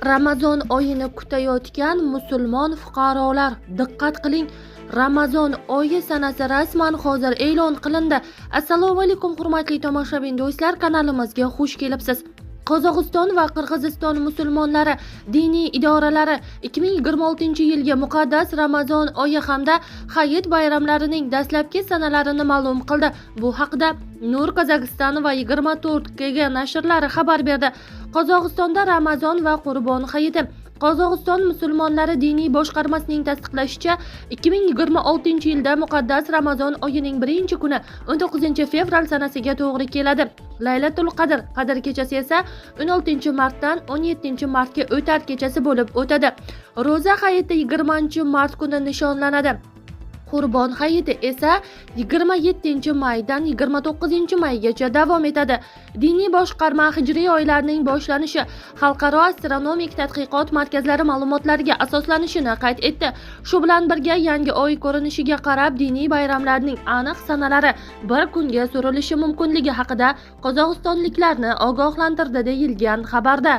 Ramazon oyini kutayotgan musulmon fuqarolar diqqat qiling. Ramazon oyi sanasi rasman hozir e'lon qilindi. Assalomu alaykum hurmatli tomoshabin do'stlar, kanalimizga xush kelibsiz. Qozog'iston va Qirg'iziston musulmonlari diniy idoralari 2026-yilga muqaddas Ramazon oyi hamda Hayit bayramlarining dastlabki sanalarini ma'lum qildi. Bu haqda Nur Qozog'iston va 24KG nashrlari xabar berdi. Qozog'istonda Ramazon va Qurbon hayiti. Qozog'iston musulmonlari diniy boshqarmasining tasdiqlashicha, 2026-yilda muqaddas Ramazon oyining birinchi kuni 19 fevral sanasiga to'g'ri keladi. Laylatul Qadr kechasi esa 16-martdan 17-martga o'tar kechasi bo'lib o'tadi. Ro'za hayiti 20-mart kuni nishonlanadi. Qurbon hayiti esa 27-maydan 29-maygacha davom etadi. Diniy boshqarma hijriy oylarning boshlanishi Xalqaro astronomik tadqiqot markazlari ma'lumotlariga asoslanishini qayd etdi. Shu bilan birga yangi oy ko'rinishiga qarab diniy bayramlarning aniq sanalari bir kunga surilishi mumkinligi haqida qozog'istonliklarni ogohlantirdi deyilgan xabarda.